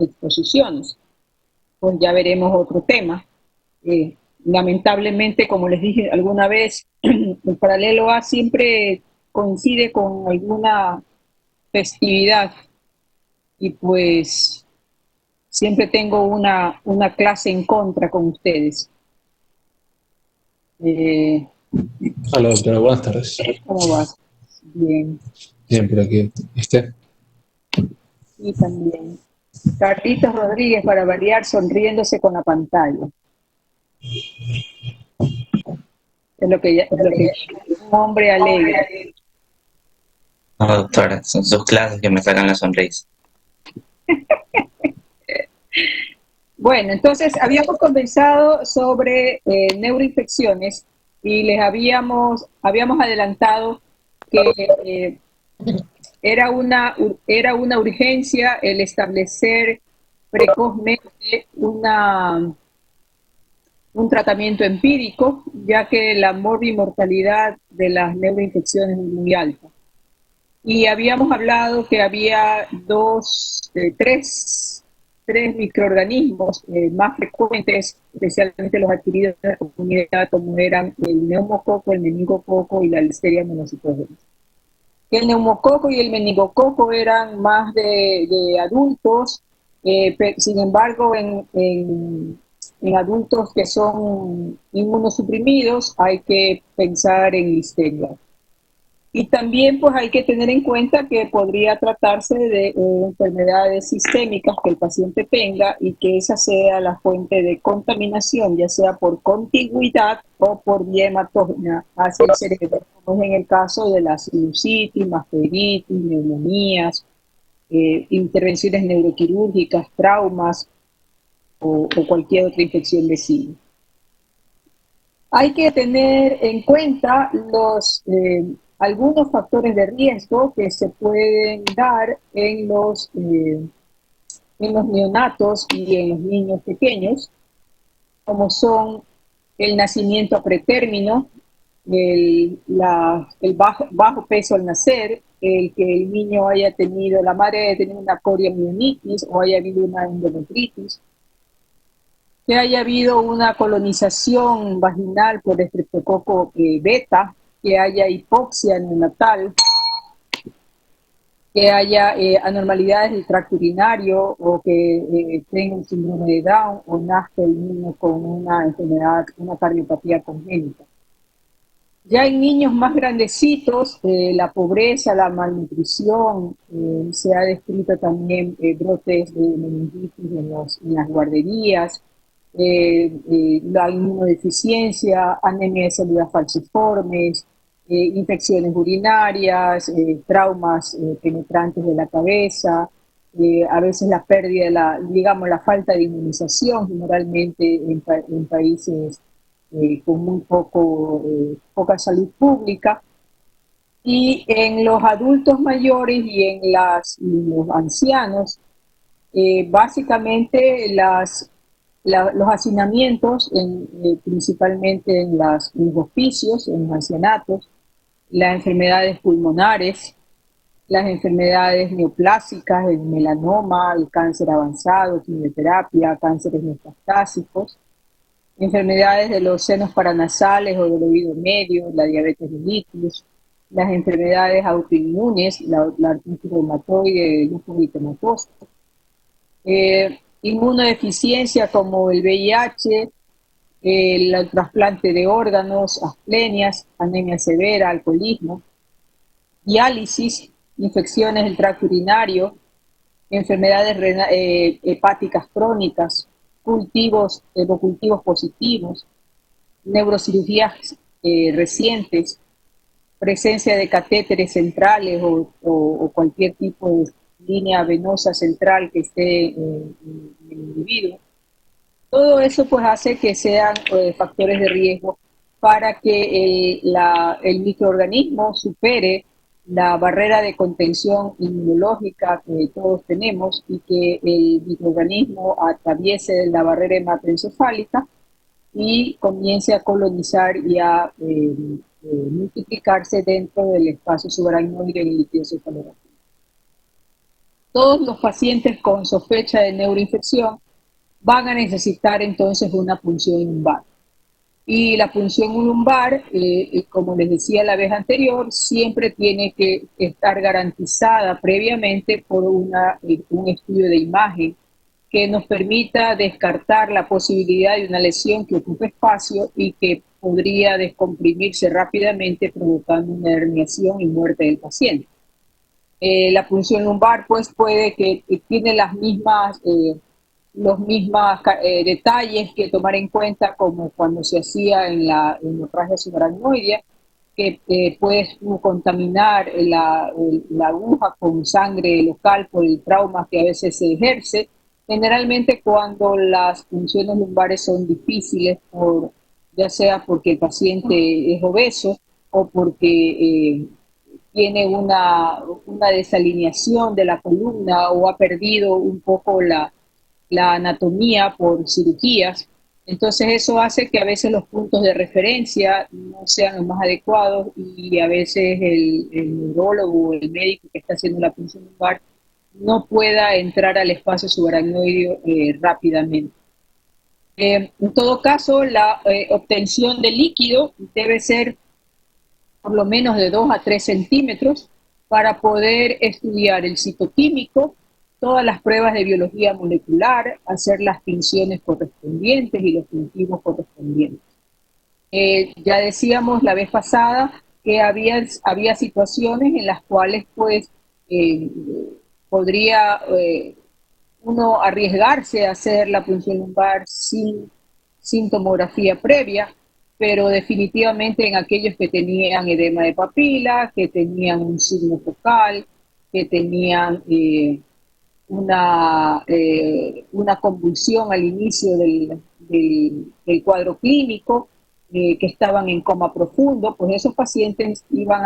exposiciones. Pues ya veremos otro tema. Lamentablemente, como les dije alguna vez, el paralelo A siempre coincide con alguna festividad y pues siempre tengo una clase en contra con ustedes. Hola, doctora, buenas tardes. ¿Cómo vas? Bien, Bien, por aquí. y también. Carlitos Rodríguez, para variar, sonriéndose con la pantalla. Es lo que un hombre alegre. No, doctora, son sus clases que me sacan la sonrisa. Bueno, entonces habíamos conversado sobre neuroinfecciones y les habíamos adelantado que era una urgencia el establecer precozmente un tratamiento empírico, ya que la morbimortalidad de las neuroinfecciones es muy alta. Y habíamos hablado que había tres microorganismos más frecuentes, especialmente los adquiridos en la comunidad, como eran el neumococo, el meningococo y la Listeria monocytogenes. El neumococo y el meningococo eran más de adultos, sin embargo, en adultos que son inmunosuprimidos hay que pensar en listeria. Y también pues hay que tener en cuenta que podría tratarse de enfermedades sistémicas que el paciente tenga y que esa sea la fuente de contaminación, ya sea por contigüidad o por vía hematógena hacia el cerebro, como es en el caso de la sinusitis, masteritis, neumonías, intervenciones neuroquirúrgicas, traumas o cualquier otra infección lesiva. Hay que tener en cuenta algunos factores de riesgo que se pueden dar en los neonatos y en los niños pequeños, como son el nacimiento a pretérmino, el bajo peso al nacer, el que el niño la madre haya tenido una coriomionitis o haya habido una endometritis, que haya habido una colonización vaginal por estreptococo beta, que haya hipoxia neonatal, que haya anormalidades del tracto urinario o que tenga un síndrome de Down o nazca el niño con una enfermedad, una cardiopatía congénita. Ya en niños más grandecitos, la pobreza, la malnutrición, se ha descrito también brotes de meningitis en las guarderías, la inmunodeficiencia, anemia de células falciformes, infecciones urinarias, traumas penetrantes de la cabeza, a veces la pérdida, digamos, la falta de inmunización, generalmente en países con muy poca salud pública. Y en los adultos mayores y en los ancianos, básicamente los hacinamientos, principalmente en los hospicios, en los ancianatos, las enfermedades pulmonares, las enfermedades neoplásicas, el melanoma, el cáncer avanzado, quimioterapia, cánceres metastásicos, enfermedades de los senos paranasales o del oído medio, la diabetes mellitus, las enfermedades autoinmunes, la artritis reumatoide, el lupus eritematoso, inmunodeficiencia como el VIH, el trasplante de órganos, asplenias, anemia severa, alcoholismo, diálisis, infecciones del tracto urinario, enfermedades hepáticas crónicas, cultivos positivos, neurocirugías recientes, presencia de catéteres centrales o cualquier tipo de línea venosa central que esté en el individuo. Todo eso pues hace que sean factores de riesgo para que el microorganismo supere la barrera de contención inmunológica que todos tenemos y que el microorganismo atraviese la barrera hematoencefálica y comience a colonizar y a multiplicarse dentro del espacio subaracnoide y el líquido cefalorraquídeo. Todos los pacientes con sospecha de neuroinfección van a necesitar entonces una punción lumbar. Y la punción lumbar, como les decía la vez anterior, siempre tiene que estar garantizada previamente por un estudio de imagen que nos permita descartar la posibilidad de una lesión que ocupe espacio y que podría descomprimirse rápidamente provocando una herniación y muerte del paciente. La punción lumbar pues puede que tiene las mismas los mismos detalles que tomar en cuenta como cuando se hacía en la hemorragia subaracnoidea, que puedes contaminar la aguja con sangre local por el trauma que a veces se ejerce. Generalmente cuando las punciones lumbares son difíciles, ya sea porque el paciente es obeso o porque tiene una desalineación de la columna o ha perdido un poco la anatomía por cirugías. Entonces eso hace que a veces los puntos de referencia no sean los más adecuados y a veces el neurólogo o el médico que está haciendo la punción lumbar no pueda entrar al espacio subaracnoideo rápidamente. En todo caso, la obtención de líquido debe ser por lo menos de 2 a 3 centímetros para poder estudiar el citoquímico, todas las pruebas de biología molecular, hacer las tinciones correspondientes y los cultivos correspondientes. Ya decíamos la vez pasada que había situaciones en las cuales pues podría uno arriesgarse a hacer la punción lumbar sin tomografía previa, pero definitivamente en aquellos que tenían edema de papila, que tenían un signo focal, que tenían una convulsión al inicio del cuadro clínico, que estaban en coma profundo, pues esos pacientes van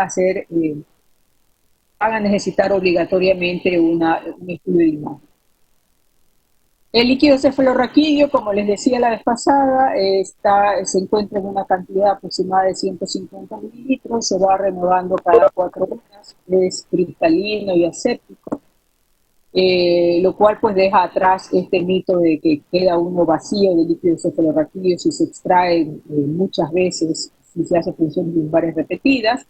a necesitar obligatoriamente un estudio de imagen. El líquido cefalorraquídeo, como les decía la vez pasada, se encuentra en una cantidad aproximada de 150 mililitros, se va renovando cada 4 horas, es cristalino y aséptico, lo cual pues deja atrás este mito de que queda uno vacío de líquido cefalorraquídeo si se extrae muchas veces, si se hace funciones lumbares repetidas.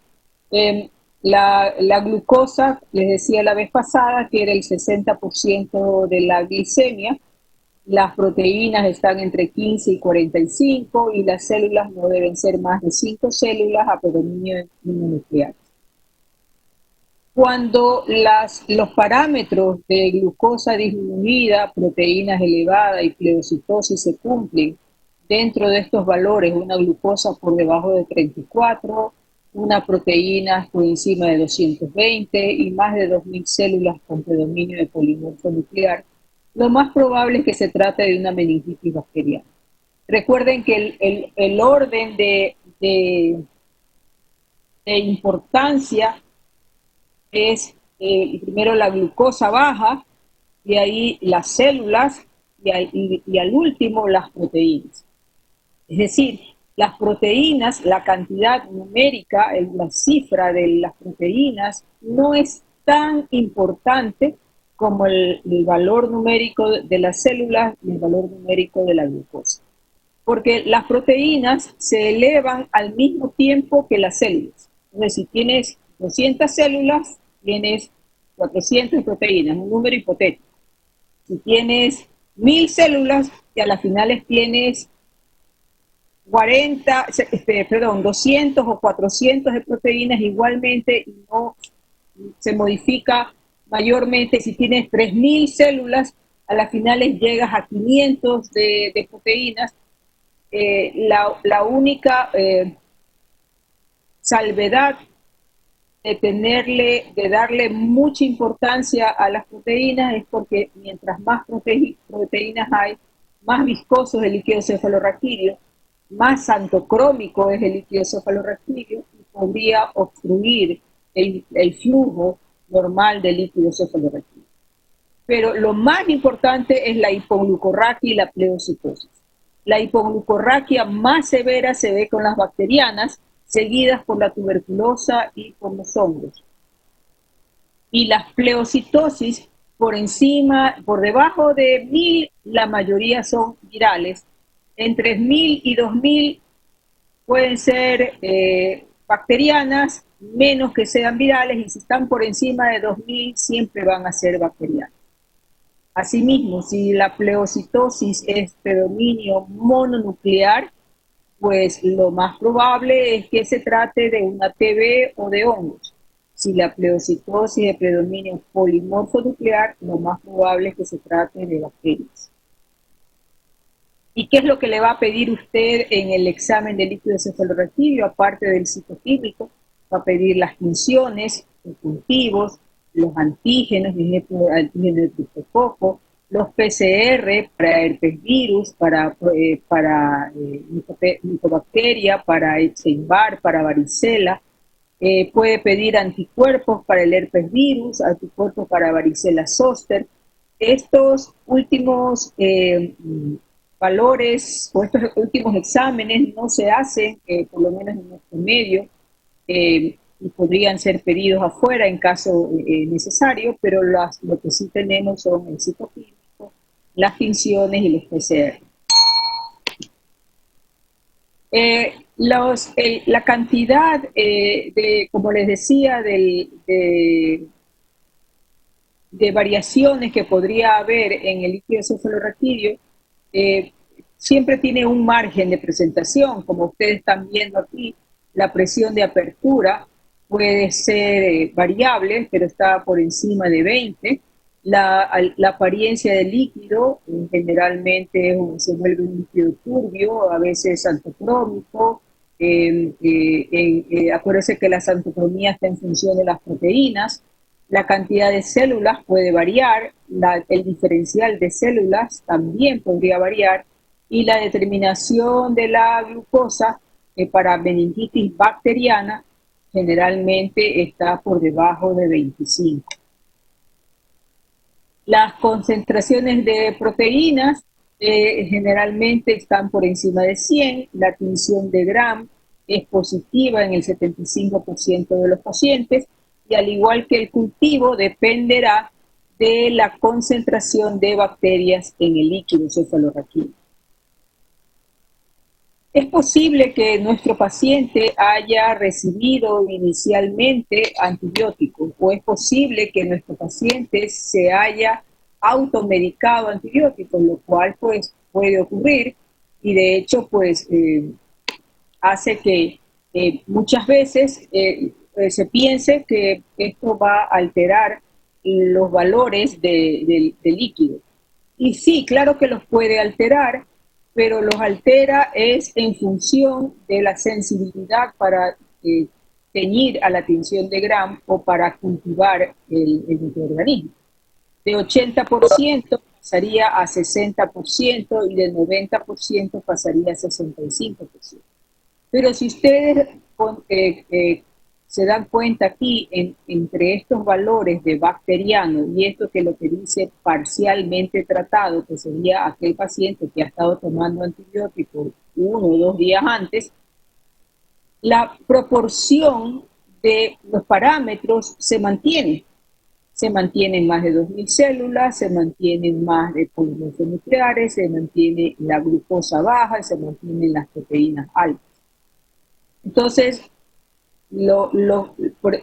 La glucosa, les decía la vez pasada, que era el 60% de la glicemia. Las proteínas están entre 15 y 45 y las células no deben ser más de 5 células a predominio nuclear. Cuando los parámetros de glucosa disminuida, proteínas elevadas y pleocitosis se cumplen dentro de estos valores, una glucosa por debajo de 34, una proteína por encima de 220 y más de 2000 células con predominio de polimorfo nuclear, lo más probable es que se trate de una meningitis bacteriana. Recuerden que el orden de importancia es primero la glucosa baja, y ahí las células, y al último las proteínas. Es decir, las proteínas, la cantidad numérica, la cifra de las proteínas no es tan importante como el valor numérico de las células y el valor numérico de la glucosa. Porque las proteínas se elevan al mismo tiempo que las células. Entonces, si tienes 200 células, tienes 400 proteínas, un número hipotético. Si tienes 1000 células, y a las finales tienes 200 o 400 de proteínas igualmente, y no se modifica mayormente. Si tienes 3000 células, a las finales llegas a 500 de proteínas. La única salvedad de darle mucha importancia a las proteínas es porque mientras más proteínas hay, más viscoso es el líquido cefalorraquídeo, más santocrómico es el líquido cefalorraquídeo y podría obstruir el flujo normal del líquido cefalorraquídeo. Pero lo más importante es la hipoglucorraquia y la pleocitosis. La hipoglucorraquia más severa se ve con las bacterianas, seguidas por la tuberculosa y por los hongos. Y la pleocitosis Por encima, por debajo de 1000, la mayoría son virales. Entre 1000 y 2000 pueden ser bacterianas, menos que sean virales, y si están por encima de 2000 siempre van a ser bacterianas. Asimismo, si la pleocitosis es predominio mononuclear, pues lo más probable es que se trate de una TB o de hongos. Si la pleocitosis es predominio polimorfonuclear, lo más probable es que se trate de bacterias. ¿Y qué es lo que le va a pedir usted en el examen de líquido cefalorraquídeo? Aparte del citoquímico, va a pedir las funciones, los cultivos, los antígenos, el antígeno de criptococo, los PCR para herpes virus, para micobacteria, para Epstein-Barr, para varicela. Puede pedir anticuerpos para el herpes virus, anticuerpos para varicela zoster. Estos últimos valores o estos últimos exámenes no se hacen, por lo menos en nuestro medio, y podrían ser pedidos afuera en caso necesario, pero lo que sí tenemos son el citoquímico, las tinciones y los PCR. La cantidad como les decía, de variaciones que podría haber en el líquido cefalorraquídeo, siempre tiene un margen de presentación. Como ustedes están viendo aquí, la presión de apertura puede ser variable, pero está por encima de 20. La apariencia del líquido generalmente se vuelve un líquido turbio, a veces antocrómico. Acuérdense que la antocromía está en función de las proteínas. La cantidad de células puede variar, el diferencial de células también podría variar, y la determinación de la glucosa para meningitis bacteriana generalmente está por debajo de 25. Las concentraciones de proteínas generalmente están por encima de 100, la tinción de Gram es positiva en el 75% de los pacientes, y al igual que el cultivo dependerá de la concentración de bacterias en el líquido cefalorraquídeo. Es posible que nuestro paciente haya recibido inicialmente antibióticos, o es posible que nuestro paciente se haya automedicado antibióticos, lo cual pues puede ocurrir, y de hecho pues hace que muchas veces se piense que esto va a alterar los valores del líquido. Y sí, claro que los puede alterar, pero los altera es en función de la sensibilidad para teñir a la tinción de Gram o para cultivar el microorganismo. De 80% pasaría a 60% y de 90% pasaría a 65%. Pero si ustedes se dan cuenta aquí, entre estos valores de bacteriano y esto que lo que dice parcialmente tratado, que sería aquel paciente que ha estado tomando antibióticos 1 o 2 días antes, la proporción de los parámetros se mantiene. Se mantienen más de 2000 células, se mantienen más de polímeros nucleares, se mantiene la glucosa baja, se mantienen las proteínas altas. Entonces,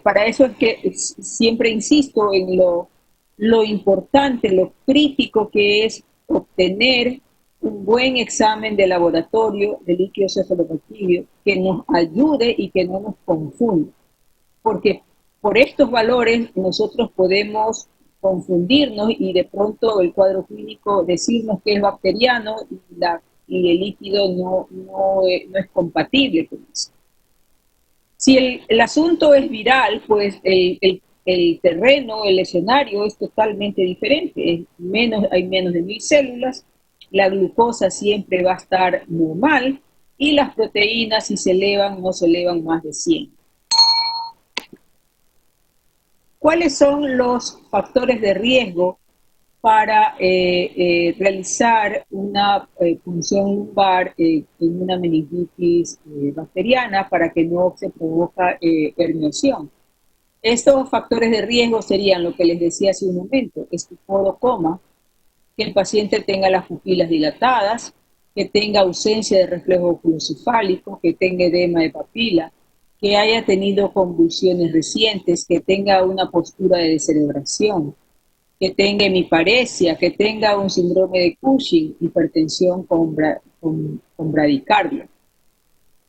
para eso es que siempre insisto en lo importante, lo crítico que es obtener un buen examen de laboratorio de líquido cefalorraquídeo que nos ayude y que no nos confunda, porque por estos valores nosotros podemos confundirnos y de pronto el cuadro clínico decirnos que es bacteriano y el líquido no es compatible con eso. Si el asunto es viral, pues el terreno, el escenario es totalmente diferente. Hay menos de 1000 células, la glucosa siempre va a estar normal y las proteínas, si se elevan, no se elevan más de 100. ¿Cuáles son los factores de riesgo para realizar una punción lumbar en una meningitis bacteriana para que no se provoque herniación? Estos factores de riesgo serían lo que les decía hace un momento, estupor, coma, que el paciente tenga las pupilas dilatadas, que tenga ausencia de reflejo oculocefálico, que tenga edema de papila, que haya tenido convulsiones recientes, que tenga una postura de descerebración, que tenga hemiparesia, que tenga un síndrome de Cushing, hipertensión con bradicardia.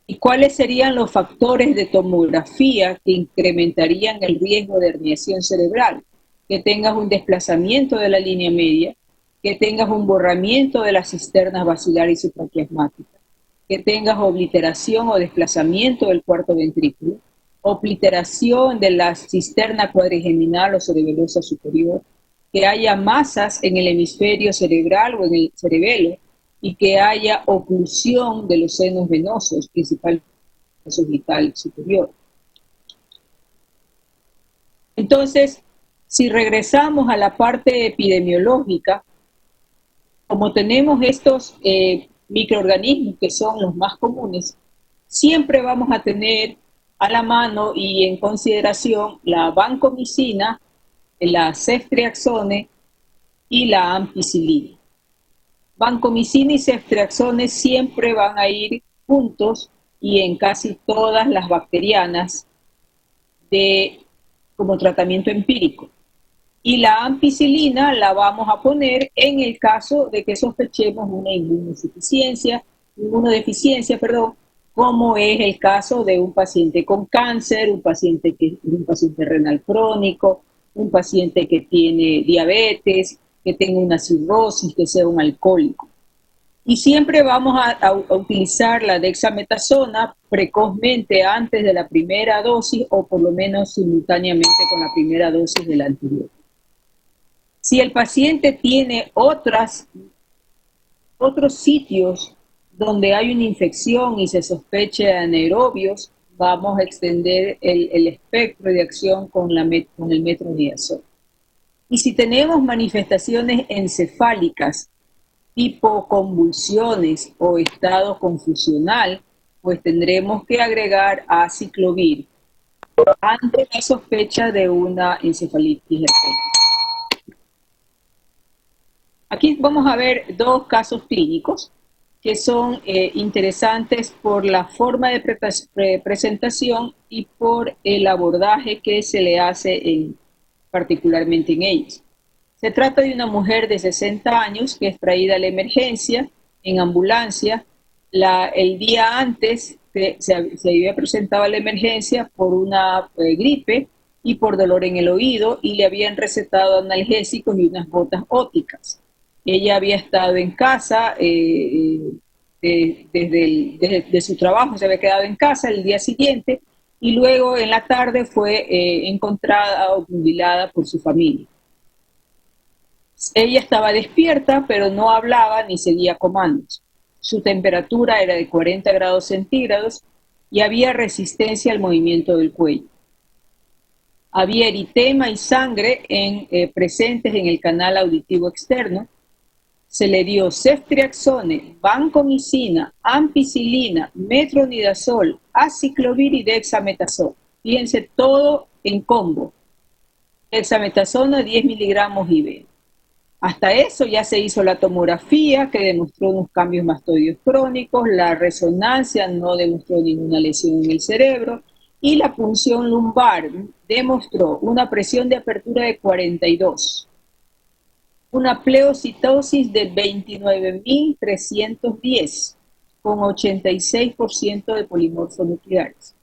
¿Y cuáles serían los factores de tomografía que incrementarían el riesgo de herniación cerebral? Que tengas un desplazamiento de la línea media, que tengas un borramiento de las cisternas basilar y supraquiasmáticas, que tengas obliteración o desplazamiento del cuarto ventrículo, obliteración de la cisterna cuadrigeminal o cerebelosa superior, que haya masas en el hemisferio cerebral o en el cerebelo, y que haya oclusión de los senos venosos, principalmente el vital superior. Entonces, si regresamos a la parte epidemiológica, como tenemos estos microorganismos que son los más comunes, siempre vamos a tener a la mano y en consideración la vancomicina, la ceftriaxone y la ampicilina. Vancomicina y ceftriaxone siempre van a ir juntos y en casi todas las bacterianas como tratamiento empírico. Y la ampicilina la vamos a poner en el caso de que sospechemos una inmunodeficiencia, como es el caso de un paciente con cáncer, un paciente renal crónico, un paciente que tiene diabetes, que tenga una cirrosis, que sea un alcohólico. Y siempre vamos a utilizar la dexametasona precozmente antes de la primera dosis o por lo menos simultáneamente con la primera dosis de la anterior. Si el paciente tiene otros sitios donde hay una infección y se sospecha de anaerobios, vamos a extender el espectro de acción con el metronidazol. Y si tenemos manifestaciones encefálicas, tipo convulsiones o estado confusional, pues tendremos que agregar aciclovir ante la sospecha de una encefalitis herpética. Aquí vamos a ver dos casos clínicos que son interesantes por la forma de presentación y por el abordaje que se le hace particularmente en ellos. Se trata de una mujer de 60 años que es traída a la emergencia en ambulancia. El día antes se había presentado a la emergencia por una gripe y por dolor en el oído y le habían recetado analgésicos y unas gotas ópticas. Ella había estado en casa desde su trabajo, se había quedado en casa el día siguiente y luego en la tarde fue encontrada o mutilada por su familia. Ella estaba despierta, pero no hablaba ni seguía comandos. Su temperatura era de 40 grados centígrados y había resistencia al movimiento del cuello. Había eritema y sangre presentes en el canal auditivo externo. Se le dio ceftriaxone, vancomicina, ampicilina, metronidazol, aciclovir y dexametasona. Fíjense, todo en combo. Dexametasona 10 miligramos IV. Hasta eso ya se hizo la tomografía que demostró unos cambios mastoideos crónicos, la resonancia no demostró ninguna lesión en el cerebro y la punción lumbar demostró una presión de apertura de 42, una pleocitosis de 29.310 con 86% de polimorfonucleares,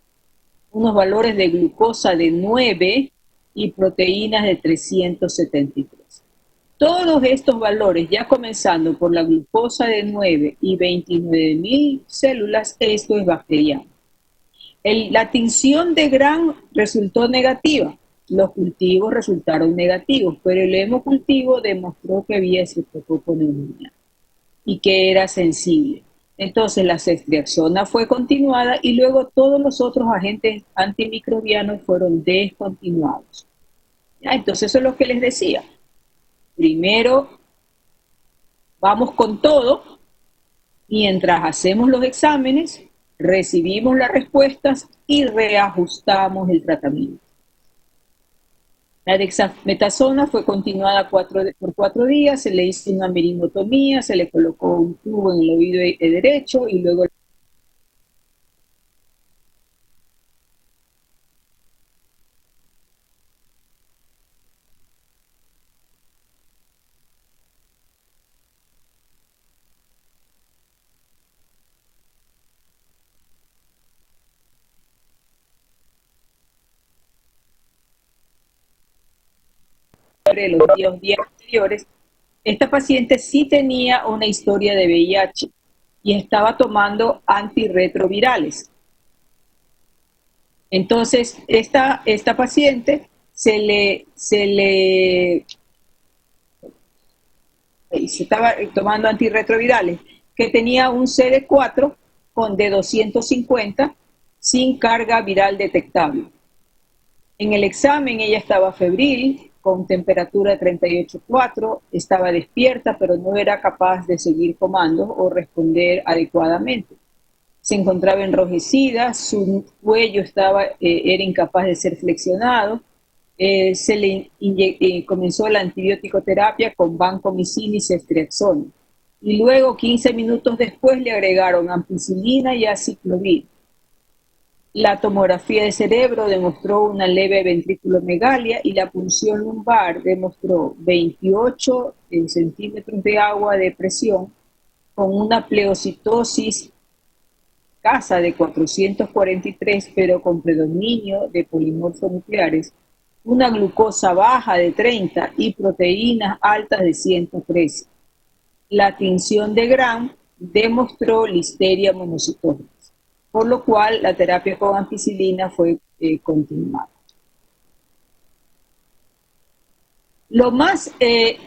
unos valores de glucosa de 9 y proteínas de 373. Todos estos valores, ya comenzando por la glucosa de 9 y 29.000 células, esto es bacteriano. La tinción de Gram resultó negativa, los cultivos resultaron negativos, pero el hemocultivo demostró que había estreptococcus y que era sensible. Entonces la ceftriaxona fue continuada y luego todos los otros agentes antimicrobianos fueron descontinuados. Entonces eso es lo que les decía. Primero, vamos con todo, mientras hacemos los exámenes, recibimos las respuestas y reajustamos el tratamiento. La dexametasona fue continuada por 4 días, se le hizo una meringotomía, se le colocó un tubo en el oído derecho y luego los días anteriores. Esta paciente sí tenía una historia de VIH y estaba tomando antirretrovirales. Entonces, esta paciente se estaba tomando antirretrovirales, que tenía un CD4 con de 250 sin carga viral detectable. En el examen ella estaba febril, con temperatura de 38,4, estaba despierta, pero no era capaz de seguir comandos o responder adecuadamente. Se encontraba enrojecida, su cuello era incapaz de ser flexionado, se le comenzó la antibiótico terapia con vancomicina y ceftriaxona. Y luego, 15 minutos después, le agregaron ampicilina y aciclovir. La tomografía de cerebro demostró una leve ventriculomegalia y la punción lumbar demostró 28 centímetros de agua de presión con una pleocitosis casa de 443, pero con predominio de polimorfonucleares, una glucosa baja de 30 y proteínas altas de 113. La tinción de Gram demostró listeria monocitosis, por lo cual la terapia con ampicilina fue continuada. Lo más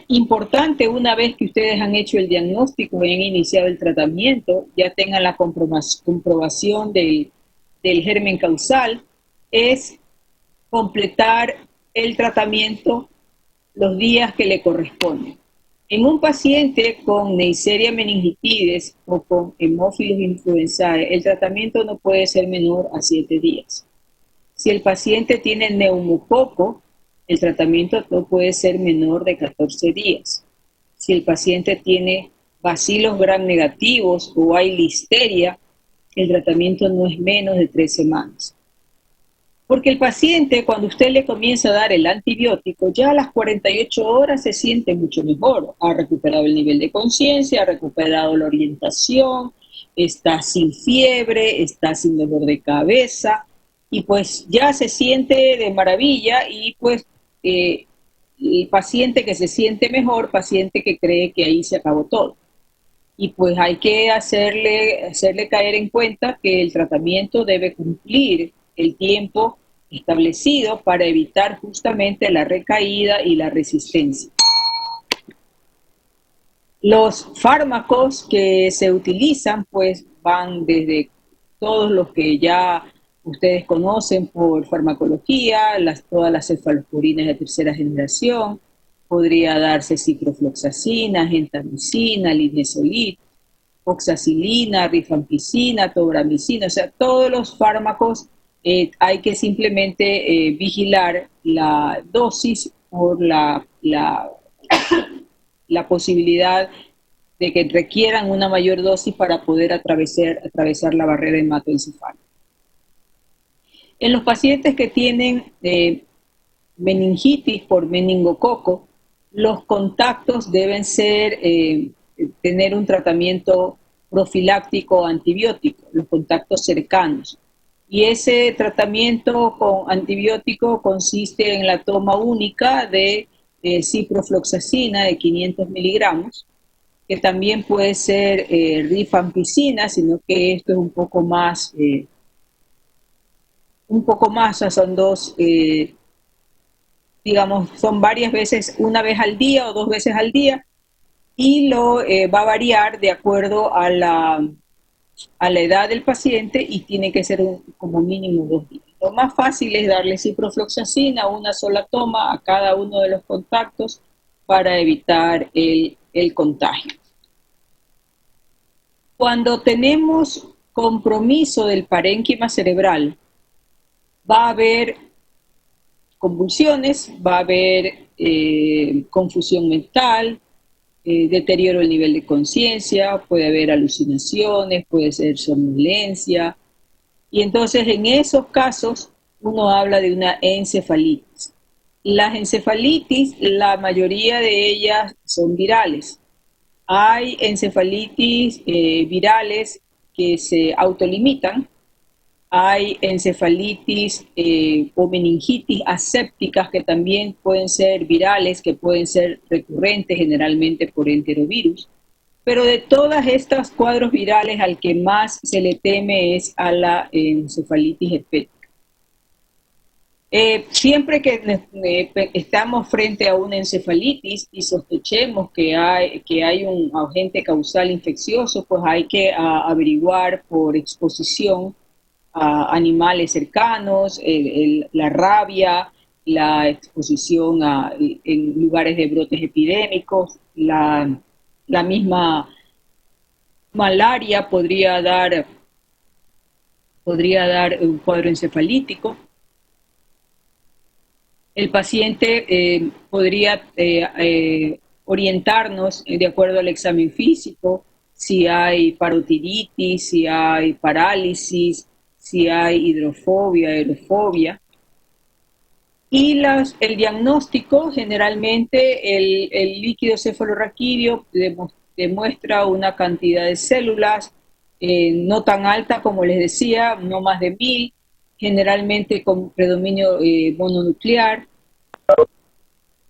importante, una vez que ustedes han hecho el diagnóstico y han iniciado el tratamiento, ya tengan la comprobación del germen causal, es completar el tratamiento los días que le corresponden. En un paciente con Neisseria meningitidis o con Haemophilus influenzae, el tratamiento no puede ser menor a 7 días. Si el paciente tiene neumococo, el tratamiento no puede ser menor de 14 días. Si el paciente tiene bacilos gram negativos o hay listeria, el tratamiento no es menos de 3 semanas. Porque el paciente, cuando usted le comienza a dar el antibiótico, ya a las 48 horas se siente mucho mejor. Ha recuperado el nivel de conciencia, ha recuperado la orientación, está sin fiebre, está sin dolor de cabeza, y pues ya se siente de maravilla y pues el paciente que se siente mejor, paciente que cree que ahí se acabó todo. Y pues hay que hacerle caer en cuenta que el tratamiento debe cumplir el tiempo establecido para evitar justamente la recaída y la resistencia. Los fármacos que se utilizan pues van desde todos los que ya ustedes conocen por farmacología, todas las cefalosporinas de tercera generación, podría darse ciprofloxacina, gentamicina, linezolid, oxacilina, rifampicina, tobramicina, o sea, todos los fármacos hay que simplemente vigilar la dosis por la posibilidad de que requieran una mayor dosis para poder atravesar la barrera hematoencefálica. En los pacientes que tienen meningitis por meningococo, los contactos deben tener un tratamiento profiláctico antibiótico, los contactos cercanos. Y ese tratamiento con antibiótico consiste en la toma única de ciprofloxacina de 500 miligramos, que también puede ser rifampicina, sino que esto es un poco más, o sea, son digamos, son varias veces, una vez al día o 2 veces al día, y va a variar de acuerdo a la edad del paciente y tiene que ser como mínimo 2 días. Lo más fácil es darle ciprofloxacina, una sola toma a cada uno de los contactos para evitar el contagio. Cuando tenemos compromiso del parénquima cerebral, va a haber convulsiones, va a haber confusión mental, deterioro del nivel de conciencia, puede haber alucinaciones, puede ser somnolencia. Y entonces en esos casos uno habla de una encefalitis. Las encefalitis, la mayoría de ellas son virales. Hay encefalitis virales que se autolimitan. Hay encefalitis o meningitis asépticas que también pueden ser virales, que pueden ser recurrentes generalmente por enterovirus. Pero de todas estas cuadros virales, al que más se le teme es a la encefalitis herpética. Siempre que estamos frente a una encefalitis y sospechemos que hay un agente causal infeccioso, pues hay que averiguar por exposición a animales cercanos, la rabia, la exposición en lugares de brotes epidémicos, la misma malaria podría dar un cuadro encefalítico. El paciente podría orientarnos de acuerdo al examen físico, si hay parotiditis, si hay parálisis, si hay hidrofobia, aerofobia. Y el diagnóstico, generalmente el líquido cefalorraquídeo demuestra una cantidad de células no tan alta como les decía, no más de 1000, generalmente con predominio mononuclear,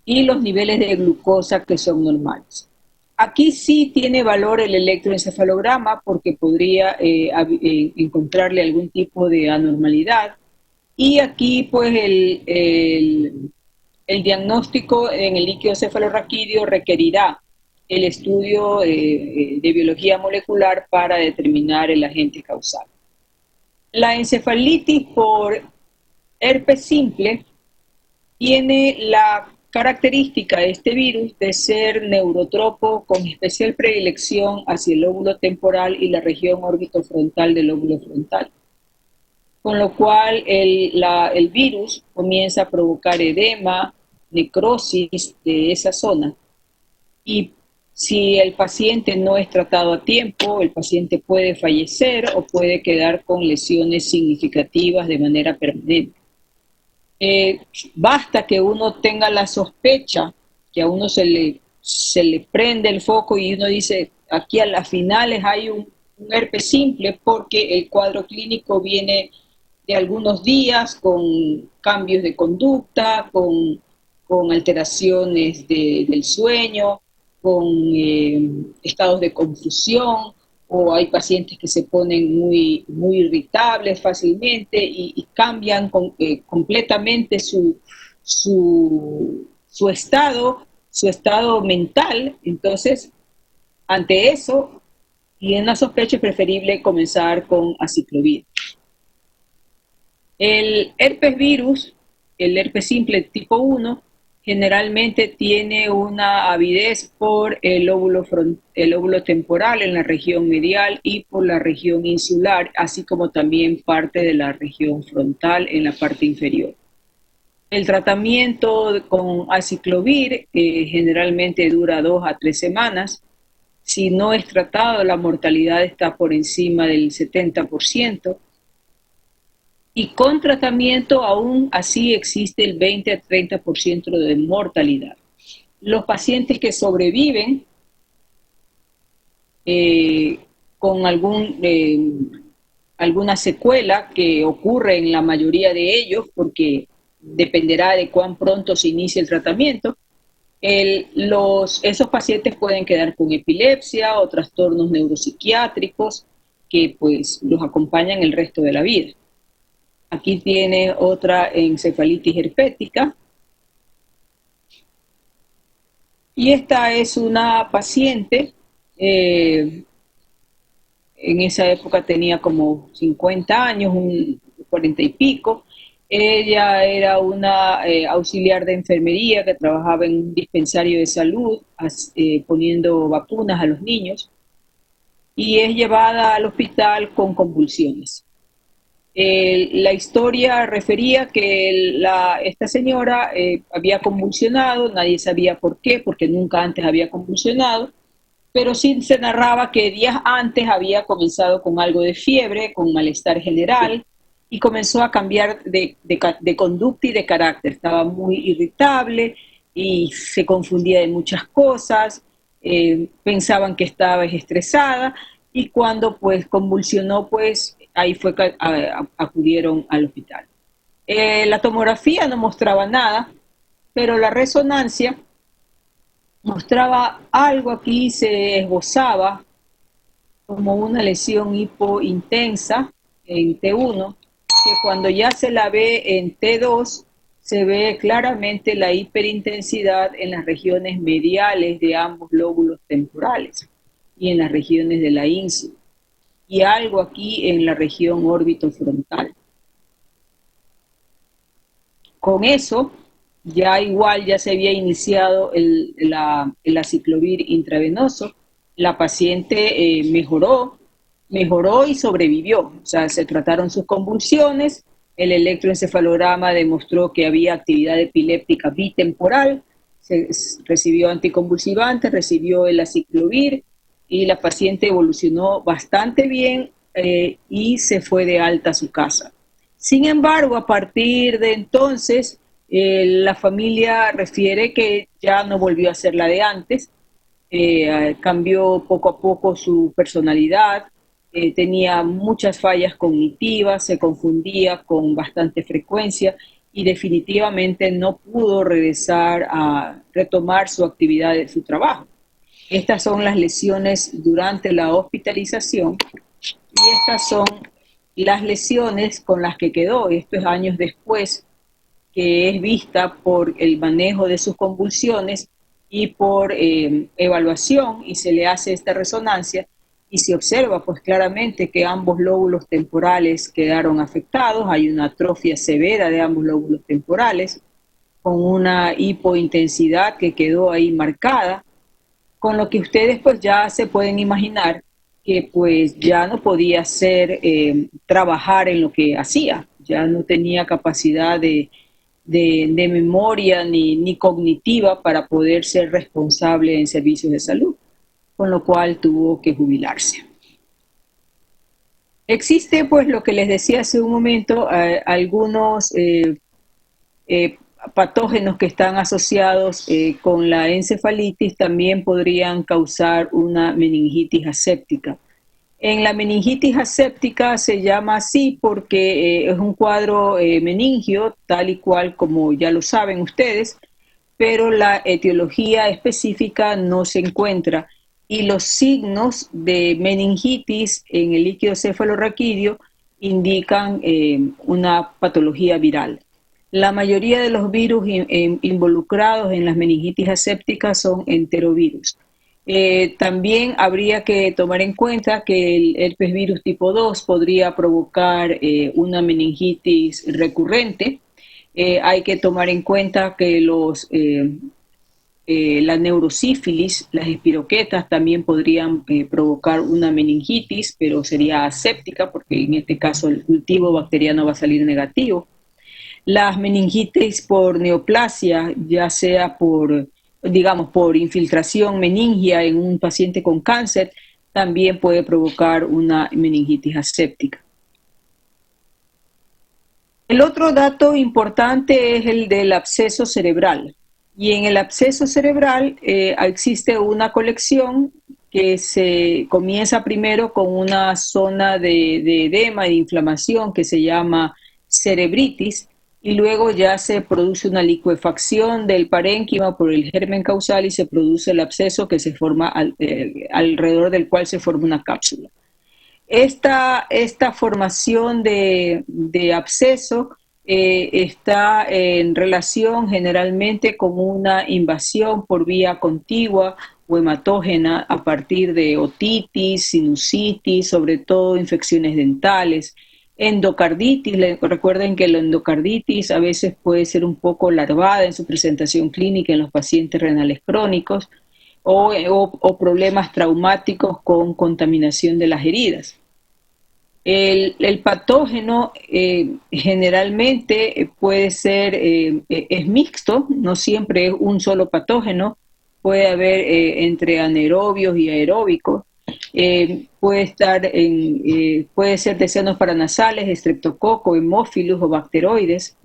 y los niveles de glucosa que son normales. Aquí sí tiene valor el electroencefalograma porque podría encontrarle algún tipo de anormalidad. Y aquí pues el diagnóstico en el líquido cefalorraquídeo requerirá el estudio de biología molecular para determinar el agente causal. La encefalitis por herpes simple tiene la característica de este virus de ser neurotropo con especial predilección hacia el lóbulo temporal y la región orbitofrontal del lóbulo frontal. Con lo cual el virus comienza a provocar edema, necrosis de esa zona. Y si el paciente no es tratado a tiempo, el paciente puede fallecer o puede quedar con lesiones significativas de manera permanente. Basta que uno tenga la sospecha, que a uno se le prende el foco y uno dice, aquí a las finales hay un herpes simple, porque el cuadro clínico viene de algunos días con cambios de conducta, con alteraciones del sueño, con estados de confusión, o hay pacientes que se ponen muy irritables fácilmente y cambian completamente su estado mental. Entonces, ante eso, y en una sospecha, es preferible comenzar con aciclovir. El herpes virus, el herpes simple tipo 1, generalmente tiene una avidez por el lóbulo temporal en la región medial y por la región insular, así como también parte de la región frontal en la parte inferior. El tratamiento con aciclovir generalmente dura 2 a 3 semanas. Si no es tratado, la mortalidad está por encima del 70%. Y con tratamiento aún así existe el 20 a 30% de mortalidad. Los pacientes que sobreviven con alguna secuela, que ocurre en la mayoría de ellos porque dependerá de cuán pronto se inicie el tratamiento, esos pacientes pueden quedar con epilepsia o trastornos neuropsiquiátricos que pues los acompañan el resto de la vida. Aquí tiene otra encefalitis herpética. Y esta es una paciente, en esa época tenía como 50 años, 40 y pico. Ella era una auxiliar de enfermería que trabajaba en un dispensario de salud, poniendo vacunas a los niños. Y es llevada al hospital con convulsiones. La historia refería que esta señora había convulsionado, nadie sabía por qué, porque nunca antes había convulsionado, pero sí se narraba que días antes había comenzado con algo de fiebre, con malestar general, y comenzó a cambiar de conducta y de carácter. Estaba muy irritable y se confundía de muchas cosas, pensaban que estaba estresada, y cuando pues convulsionó, pues ahí fue que acudieron al hospital. La tomografía no mostraba nada, pero la resonancia mostraba algo aquí, se esbozaba como una lesión hipointensa en T1, que cuando ya se la ve en T2, se ve claramente la hiperintensidad en las regiones mediales de ambos lóbulos temporales y en las regiones de la ínsula, y algo aquí en la región órbito-frontal. Con eso, ya se había iniciado el aciclovir intravenoso. La paciente mejoró y sobrevivió. O sea, se trataron sus convulsiones, el electroencefalograma demostró que había actividad epiléptica bitemporal, recibió anticonvulsivantes, recibió el aciclovir y la paciente evolucionó bastante bien y se fue de alta a su casa. Sin embargo, a partir de entonces, la familia refiere que ya no volvió a ser la de antes, cambió poco a poco su personalidad, tenía muchas fallas cognitivas, se confundía con bastante frecuencia y definitivamente no pudo regresar a retomar su actividad, su trabajo. Estas son las lesiones durante la hospitalización y estas son las lesiones con las que quedó. Esto es años después, que es vista por el manejo de sus convulsiones y por evaluación, y se le hace esta resonancia y se observa pues claramente que ambos lóbulos temporales quedaron afectados. Hay una atrofia severa de ambos lóbulos temporales con una hipointensidad que quedó ahí marcada, con lo que ustedes pues ya se pueden imaginar que pues ya no podía hacer, trabajar en lo que hacía, ya no tenía capacidad de memoria ni cognitiva para poder ser responsable en servicios de salud, con lo cual tuvo que jubilarse. Existe, pues, lo que les decía hace un momento, algunos patógenos que están asociados con la encefalitis también podrían causar una meningitis aséptica. En la meningitis aséptica se llama así porque es un cuadro meningio, tal y cual como ya lo saben ustedes, pero la etiología específica no se encuentra y los signos de meningitis en el líquido cefalorraquídeo indican una patología viral. La mayoría de los virus involucrados en las meningitis asépticas son enterovirus. También habría que tomar en cuenta que el herpes virus tipo 2 podría provocar una meningitis recurrente. Hay que tomar en cuenta que la neurosífilis, las espiroquetas también podrían provocar una meningitis, pero sería aséptica porque en este caso el cultivo bacteriano va a salir negativo. Las meningitis por neoplasia, ya sea por infiltración meningia en un paciente con cáncer, también puede provocar una meningitis aséptica. El otro dato importante es el del absceso cerebral. Y en el absceso cerebral existe una colección que se comienza primero con una zona de edema y de inflamación que se llama cerebritis, y luego ya se produce una licuefacción del parénquima por el germen causal y se produce el absceso que se forma alrededor del cual se forma una cápsula. Esta formación de absceso está en relación generalmente con una invasión por vía contigua o hematógena a partir de otitis, sinusitis, sobre todo infecciones dentales, endocarditis. Recuerden que la endocarditis a veces puede ser un poco larvada en su presentación clínica en los pacientes renales crónicos, o problemas traumáticos con contaminación de las heridas. El patógeno generalmente puede ser, es mixto, no siempre es un solo patógeno, puede haber entre anaerobios y aeróbicos, puede ser de senos paranasales, estreptococo, hemófilos o bacteroides,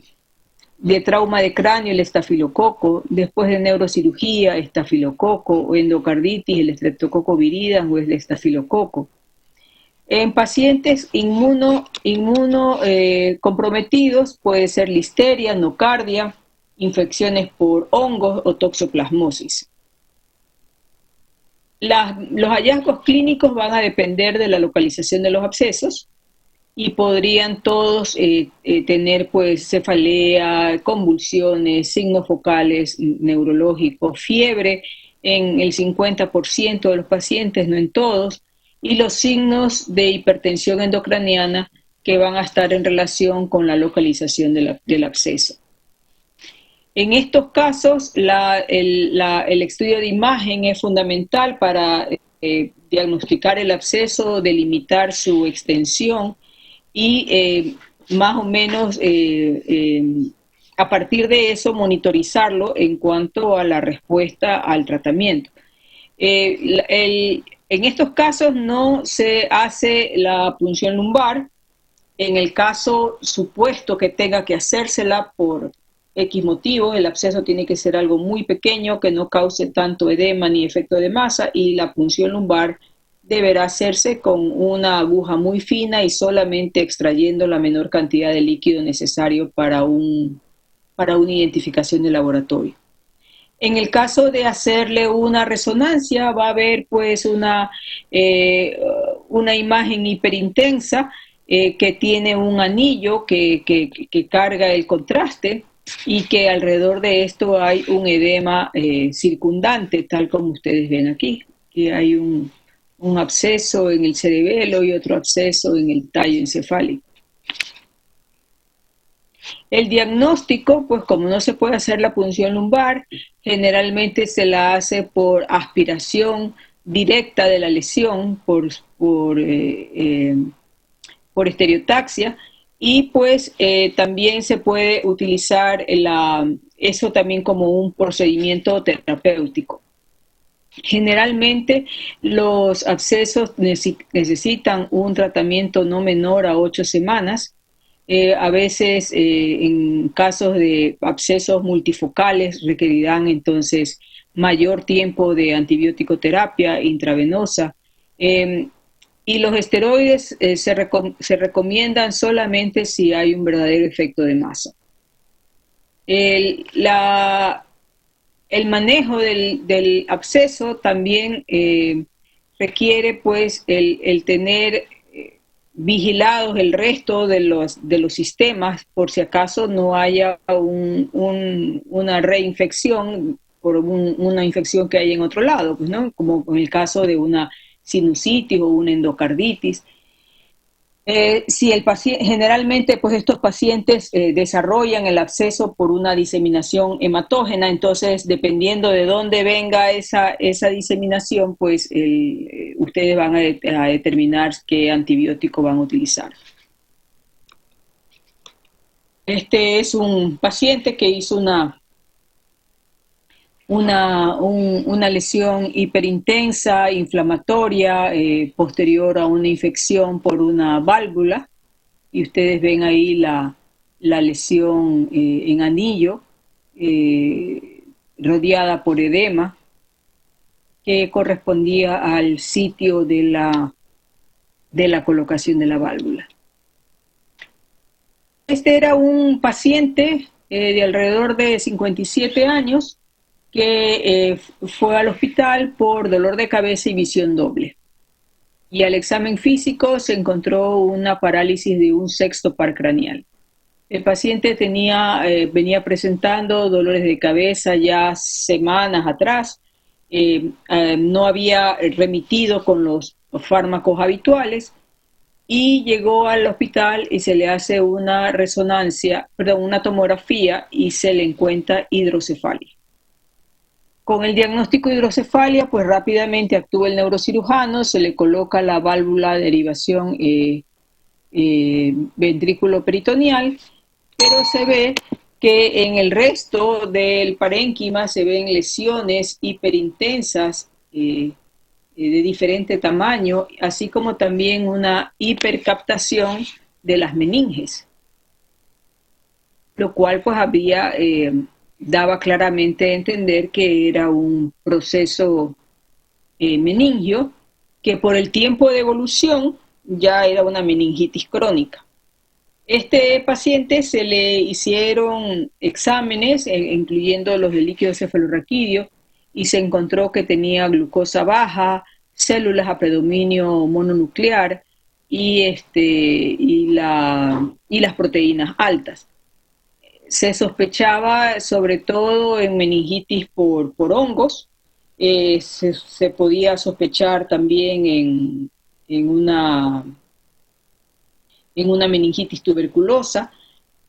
de trauma de cráneo el estafilococo, después de neurocirugía, estafilococo, o endocarditis, el estreptococo viridans o el estafilococo. En pacientes comprometidos puede ser listeria, nocardia, infecciones por hongos o toxoplasmosis. Los hallazgos clínicos van a depender de la localización de los abscesos y podrían todos tener pues cefalea, convulsiones, signos focales neurológicos, fiebre en el 50% de los pacientes, no en todos, y los signos de hipertensión endocraniana que van a estar en relación con la localización del absceso. En estos casos, el estudio de imagen es fundamental para diagnosticar el absceso, delimitar su extensión y más o menos a partir de eso monitorizarlo en cuanto a la respuesta al tratamiento. En estos casos no se hace la punción lumbar. En el caso supuesto que tenga que hacérsela por X motivo, el absceso tiene que ser algo muy pequeño que no cause tanto edema ni efecto de masa, y la punción lumbar deberá hacerse con una aguja muy fina y solamente extrayendo la menor cantidad de líquido necesario para una identificación de laboratorio. En el caso de hacerle una resonancia, va a haber pues una imagen hiperintensa que tiene un anillo que carga el contraste, y que alrededor de esto hay un edema circundante, tal como ustedes ven aquí, que hay un absceso en el cerebelo y otro absceso en el tallo encefálico. El diagnóstico, pues como no se puede hacer la punción lumbar, generalmente se la hace por aspiración directa de la lesión, por estereotaxia, y pues también se puede utilizar eso también como un procedimiento terapéutico. Generalmente los abscesos necesitan un tratamiento no menor a 8 semanas. A veces en casos de abscesos multifocales requerirán entonces mayor tiempo de antibiótico-terapia intravenosa. Y los esteroides se recomiendan solamente si hay un verdadero efecto de masa. El manejo del absceso también requiere pues el tener vigilados el resto de los sistemas por si acaso no haya una reinfección por una infección que hay en otro lado, pues, ¿no? Como en el caso de una sinusitis o una endocarditis. Si el paciente, generalmente pues estos pacientes desarrollan el absceso por una diseminación hematógena, entonces dependiendo de dónde venga esa diseminación, pues ustedes van a determinar qué antibiótico van a utilizar. Este es un paciente que hizo una lesión hiperintensa, inflamatoria, posterior a una infección por una válvula, y ustedes ven ahí la lesión en anillo, rodeada por edema, que correspondía al sitio de la colocación de la válvula. Este era un paciente de alrededor de 57 años, que fue al hospital por dolor de cabeza y visión doble. Y al examen físico se encontró una parálisis de un sexto par craneal. El paciente venía presentando dolores de cabeza ya semanas atrás, no había remitido con los fármacos habituales, y llegó al hospital y se le hace una tomografía, y se le encuentra hidrocefalia. Con el diagnóstico de hidrocefalia, pues rápidamente actúa el neurocirujano, se le coloca la válvula de derivación ventrículo peritoneal, pero se ve que en el resto del parénquima se ven lesiones hiperintensas de diferente tamaño, así como también una hipercaptación de las meninges, lo cual pues daba claramente a entender que era un proceso meningio que por el tiempo de evolución ya era una meningitis crónica. Este paciente se le hicieron exámenes, incluyendo los de líquido cefalorraquídeo, y se encontró que tenía glucosa baja, células a predominio mononuclear y las proteínas altas. Se sospechaba sobre todo en meningitis por hongos, se podía sospechar también en una meningitis tuberculosa,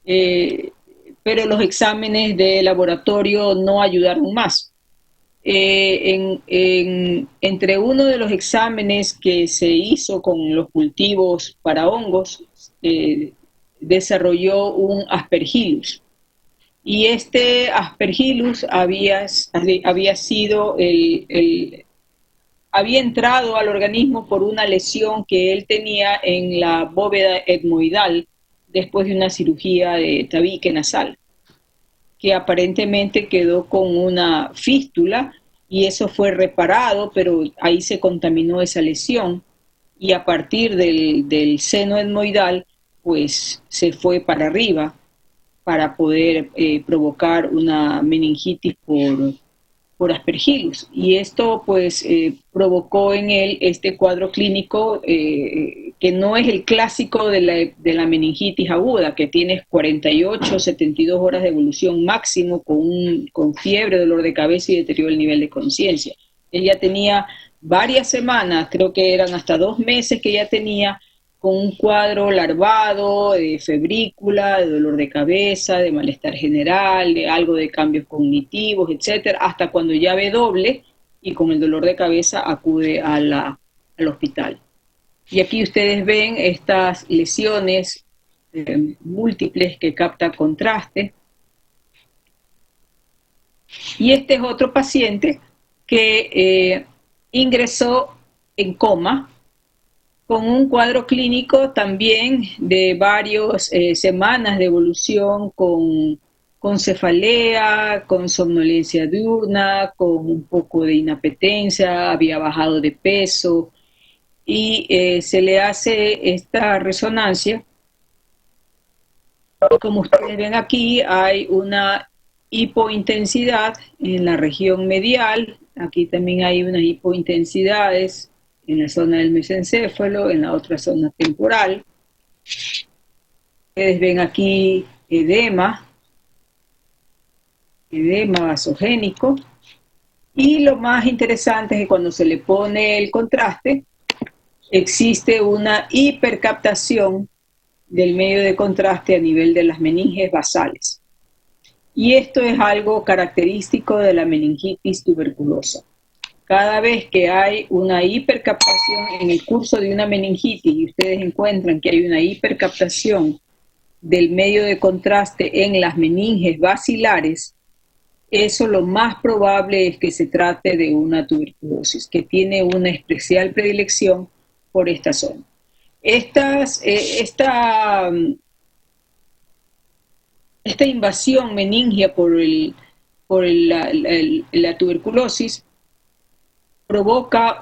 pero los exámenes de laboratorio no ayudaron más. Entre uno de los exámenes que se hizo con los cultivos para hongos, desarrolló un Aspergillus. Y este Aspergillus había entrado al organismo por una lesión que él tenía en la bóveda etmoidal después de una cirugía de tabique nasal, que aparentemente quedó con una fístula y eso fue reparado, pero ahí se contaminó esa lesión y a partir del seno etmoidal pues se fue para arriba para poder provocar una meningitis por Aspergillus. Y esto pues provocó en él este cuadro clínico que no es el clásico de la meningitis aguda, que tienes 48, 72 horas de evolución máximo con fiebre, dolor de cabeza y deterioro del nivel de conciencia. Ella tenía varias semanas, creo que eran hasta 2 meses que ella tenía, con un cuadro larvado, de febrícula, de dolor de cabeza, de malestar general, de algo de cambios cognitivos, etcétera, hasta cuando ya ve doble y con el dolor de cabeza acude al hospital. Y aquí ustedes ven estas lesiones múltiples que capta contraste. Y este es otro paciente que ingresó en coma, con un cuadro clínico también de varias semanas de evolución con cefalea, con somnolencia diurna, con un poco de inapetencia, había bajado de peso y se le hace esta resonancia. Como ustedes ven aquí, hay una hipointensidad en la región medial, aquí también hay unas hipointensidades en la zona del mesencéfalo, en la otra zona temporal. Ustedes ven aquí edema vasogénico. Y lo más interesante es que cuando se le pone el contraste, existe una hipercaptación del medio de contraste a nivel de las meninges basales. Y esto es algo característico de la meningitis tuberculosa. Cada vez que hay una hipercaptación en el curso de una meningitis y ustedes encuentran que hay una hipercaptación del medio de contraste en las meninges basilares, eso lo más probable es que se trate de una tuberculosis, que tiene una especial predilección por esta zona. Esta invasión meningia por la tuberculosis provoca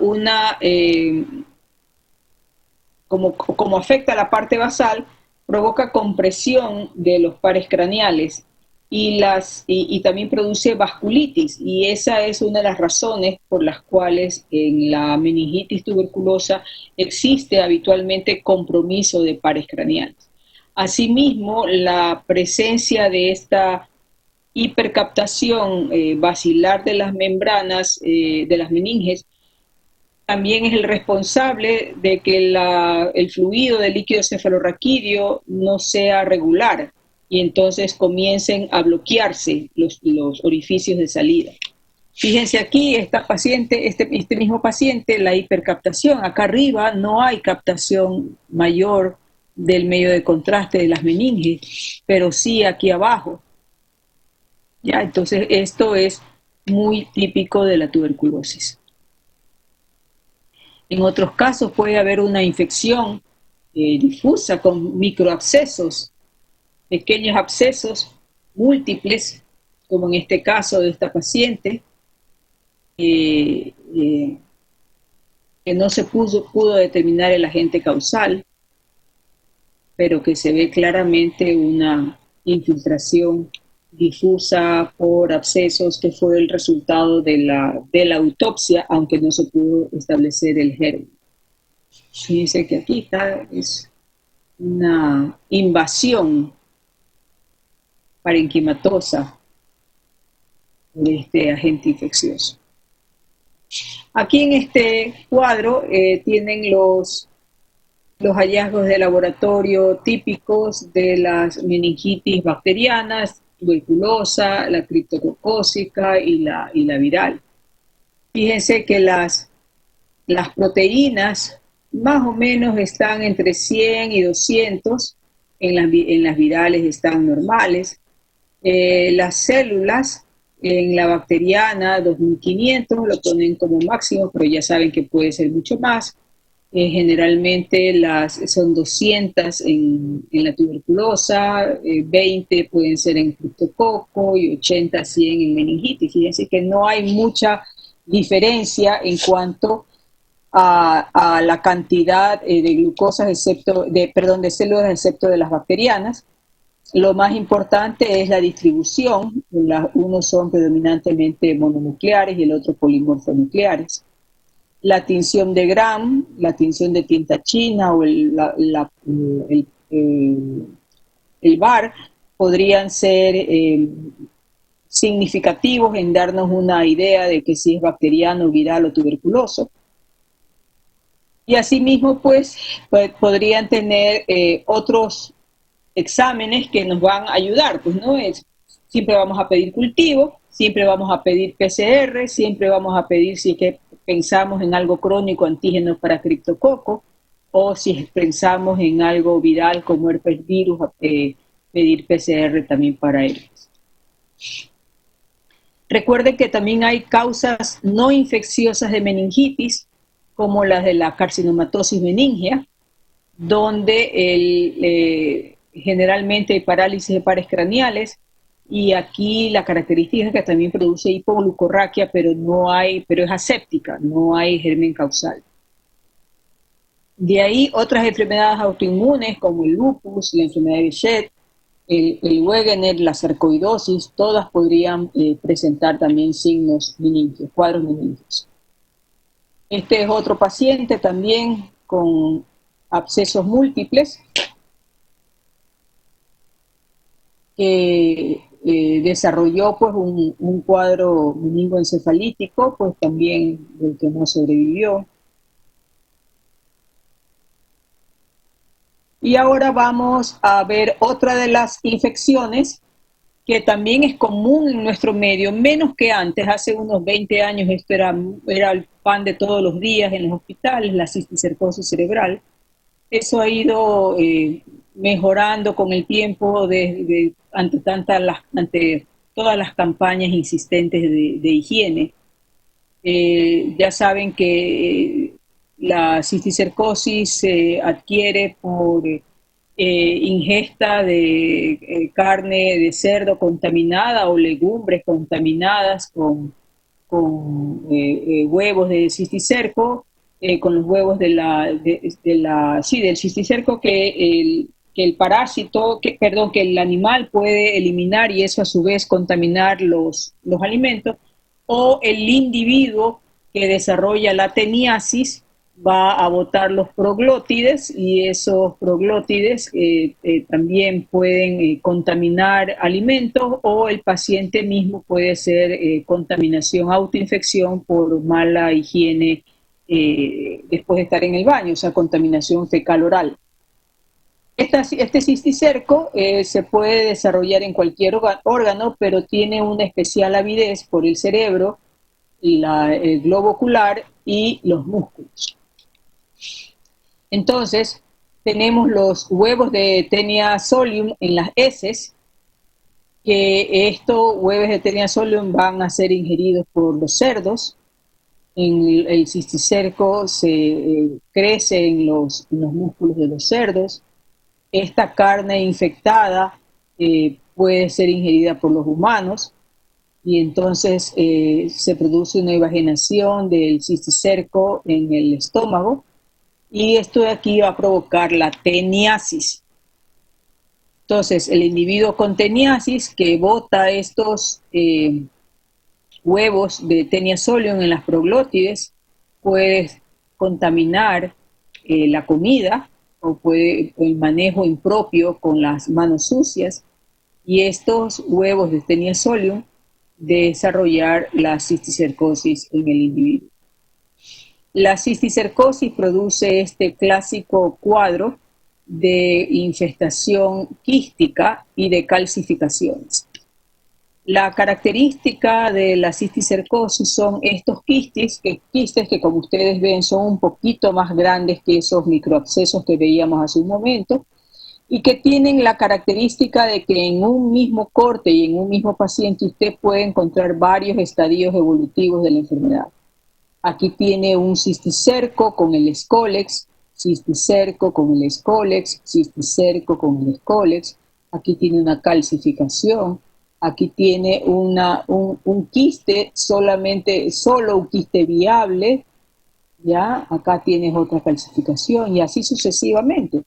como afecta a la parte basal, provoca compresión de los pares craneales y también produce vasculitis, y esa es una de las razones por las cuales en la meningitis tuberculosa existe habitualmente compromiso de pares craneales. Asimismo, la presencia de esta hipercaptación basilar de las membranas de las meninges también es el responsable de que el fluido del líquido cefalorraquídeo no sea regular y entonces comiencen a bloquearse los orificios de salida. Fíjense aquí, esta paciente, este mismo paciente, la hipercaptación. Acá arriba no hay captación mayor del medio de contraste de las meninges, pero sí aquí abajo. ¿Ya? Entonces esto es muy típico de la tuberculosis. En otros casos puede haber una infección difusa con microabscesos, pequeños abscesos múltiples, como en este caso de esta paciente, que no se pudo determinar el agente causal, pero que se ve claramente una infiltración difusa por abscesos que fue el resultado de la autopsia, aunque no se pudo establecer el germen. Fíjense que aquí está, es una invasión parenquimatosa de este agente infeccioso. Aquí en este cuadro tienen los hallazgos de laboratorio típicos de las meningitis bacterianas, tuberculosa, la criptococócica y la viral. Fíjense que las proteínas más o menos están entre 100 y 200, en las virales están normales. Las células en la bacteriana 2500 lo ponen como máximo, pero ya saben que puede ser mucho más. Generalmente son 200 en la tuberculosa, 20 pueden ser en criptococo y 80, 100 en meningitis. Fíjense que no hay mucha diferencia en cuanto a la cantidad de glucosas, de células excepto de las bacterianas. Lo más importante es la distribución. Unos son predominantemente mononucleares y el otro polimorfonucleares. La tinción de Gram, la tinción de tinta china o el VAR podrían ser significativos en darnos una idea de que si es bacteriano, viral o tuberculoso. Y asimismo, pues podrían tener otros exámenes que nos van a ayudar, pues, ¿no? Siempre vamos a pedir cultivo, siempre vamos a pedir PCR, siempre vamos a pedir, si es que pensamos en algo crónico, antígenos para criptococo, o si pensamos en algo viral como herpes virus, pedir PCR también para herpes. Recuerden que también hay causas no infecciosas de meningitis, como las de la carcinomatosis meningea, donde generalmente hay parálisis de pares craneales, y aquí la característica es que también produce hipoglucorraquia, pero es aséptica, no hay germen causal. De ahí otras enfermedades autoinmunes como el lupus, la enfermedad de Behçet, el Wegener, la sarcoidosis, todas podrían presentar también signos meningios, cuadros meningios. Este es otro paciente también con abscesos múltiples que desarrolló pues un cuadro meningoencefalítico, pues también del que no sobrevivió. Y ahora vamos a ver otra de las infecciones que también es común en nuestro medio, menos que antes. Hace unos 20 años esto era el pan de todos los días en los hospitales, la cisticercosis cerebral. Eso ha ido mejorando con el tiempo ante todas las campañas insistentes de higiene. Ya saben que la cisticercosis se adquiere por ingesta de carne de cerdo contaminada o legumbres contaminadas con huevos de cisticerco, con los huevos del cisticerco que el parásito, que el animal puede eliminar, y eso a su vez contaminar los alimentos, o el individuo que desarrolla la teniasis va a botar los proglótides, y esos proglótides también pueden contaminar alimentos, o el paciente mismo puede ser contaminación, autoinfección por mala higiene después de estar en el baño, o sea, contaminación fecal oral. Este cisticerco se puede desarrollar en cualquier órgano, pero tiene una especial avidez por el cerebro, el globo ocular y los músculos. Entonces, Tenemos los huevos de Taenia solium en las heces, que estos huevos de Taenia solium van a ser ingeridos por los cerdos. El cisticerco se crece en los músculos de los cerdos. Esta carne infectada puede ser ingerida por los humanos y entonces se produce una evagenación del cisticerco en el estómago y esto de aquí va a provocar la teniasis. Entonces, el individuo con teniasis que bota estos huevos de Taenia solium en las proglótides puede contaminar la comida o puede el manejo impropio con las manos sucias y estos huevos de Taenia solium desarrollar la cisticercosis en el individuo. La cisticercosis produce este clásico cuadro de infestación quística y de calcificaciones. La característica de la cisticercosis son estos quistes que como ustedes ven son un poquito más grandes que esos microabscesos que veíamos hace un momento y que tienen la característica de que en un mismo corte y en un mismo paciente usted puede encontrar varios estadios evolutivos de la enfermedad. Aquí tiene un cisticerco con el escólex, cisticerco con el escólex, cisticerco con el escólex. Aquí tiene una calcificación. Aquí tiene un quiste, solo un quiste viable. ¿Ya? Acá tienes otra calcificación y así sucesivamente.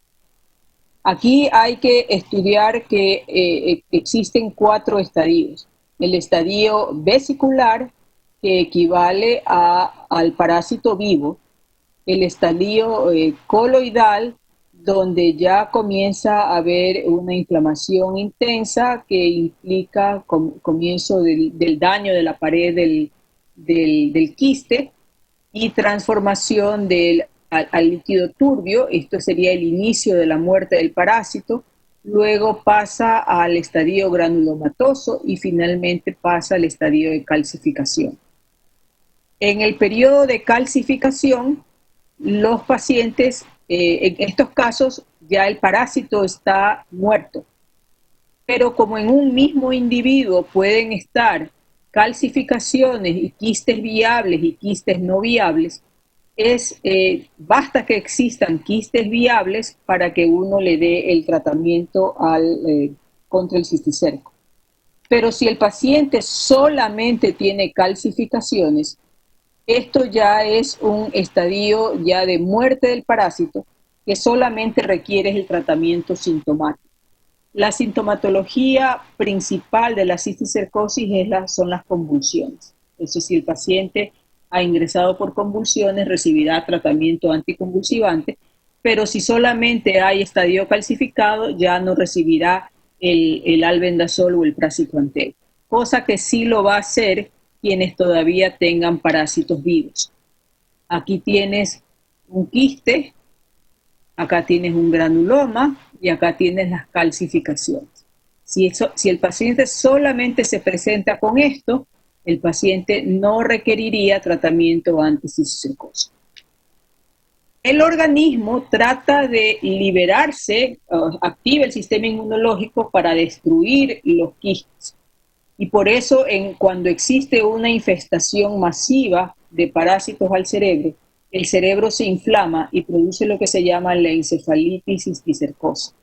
Aquí hay que estudiar que existen 4 estadios. El estadio vesicular, que equivale al parásito vivo, el estadio coloidal, donde ya comienza a haber una inflamación intensa que implica comienzo del daño de la pared del quiste y transformación al líquido turbio. Esto sería el inicio de la muerte del parásito. Luego pasa al estadio granulomatoso y finalmente pasa al estadio de calcificación. En el periodo de calcificación, los pacientes, en estos casos, ya el parásito está muerto. Pero como en un mismo individuo pueden estar calcificaciones y quistes viables y quistes no viables, basta que existan quistes viables para que uno le dé el tratamiento contra el cisticerco. Pero si el paciente solamente tiene calcificaciones, esto ya es un estadio ya de muerte del parásito que solamente requiere el tratamiento sintomático. La sintomatología principal de la cisticercosis son las convulsiones. Es decir, si el paciente ha ingresado por convulsiones, recibirá tratamiento anticonvulsivante, pero si solamente hay estadio calcificado, ya no recibirá el albendazol o el praziquantel, cosa que sí lo va a hacer quienes todavía tengan parásitos vivos. Aquí tienes un quiste, acá tienes un granuloma y acá tienes las calcificaciones. Si el paciente solamente se presenta con esto, el paciente no requeriría tratamiento anticisticercoso. El organismo trata de liberarse, activa el sistema inmunológico para destruir los quistes. Y por eso cuando existe una infestación masiva de parásitos al cerebro, el cerebro se inflama y produce lo que se llama la encefalitis cisticercosa.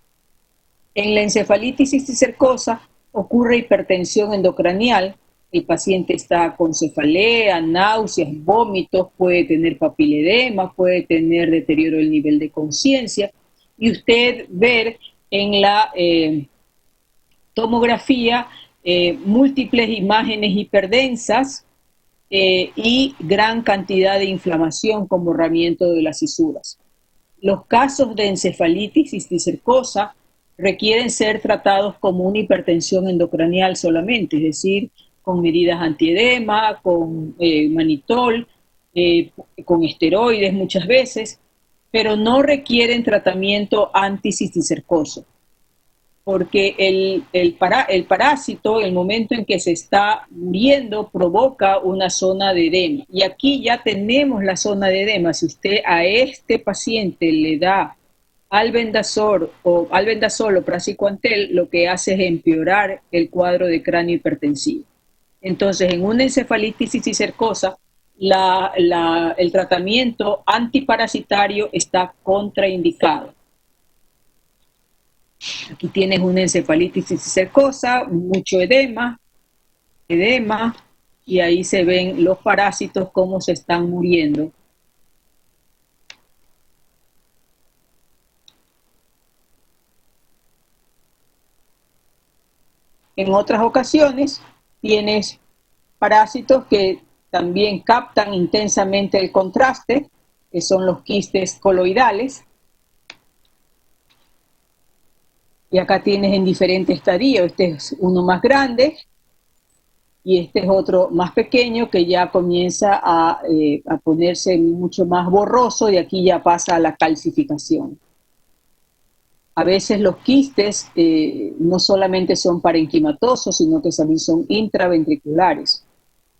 En la encefalitis cisticercosa ocurre hipertensión endocranial, el paciente está con cefalea, náuseas, vómitos, puede tener papiledema, puede tener deterioro del nivel de conciencia, y usted ver en la tomografía múltiples imágenes hiperdensas y gran cantidad de inflamación con borramiento de las fisuras. Los casos de encefalitis cisticercosa requieren ser tratados como una hipertensión endocranial solamente, es decir, con medidas antiedema, con manitol, con esteroides muchas veces, pero no requieren tratamiento anticisticercoso, porque el parásito, el momento en que se está muriendo, provoca una zona de edema. Y aquí ya tenemos la zona de edema. Si usted a este paciente le da albendazol o praziquantel lo que hace es empeorar el cuadro de cráneo hipertensivo. Entonces, en una encefalitis cisticercosa, el tratamiento antiparasitario está contraindicado. Aquí tienes una encefalitis cisticercosa, mucho edema, y ahí se ven los parásitos cómo se están muriendo. En otras ocasiones tienes parásitos que también captan intensamente el contraste, que son los quistes coloidales. Y acá tienes en diferentes estadios. Este es uno más grande y este es otro más pequeño que ya comienza a ponerse mucho más borroso y aquí ya pasa a la calcificación. A veces los quistes no solamente son parenquimatosos, sino que también son intraventriculares.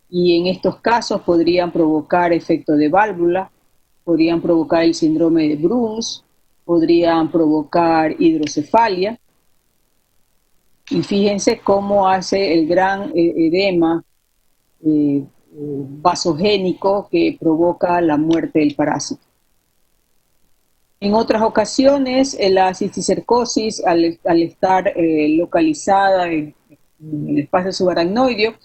Y en estos casos podrían provocar efecto de válvula, podrían provocar el síndrome de Bruns, podrían provocar hidrocefalia. Y fíjense cómo hace el gran edema vasogénico que provoca la muerte del parásito. En otras ocasiones, la cisticercosis, al estar localizada en el espacio subaracnoideo,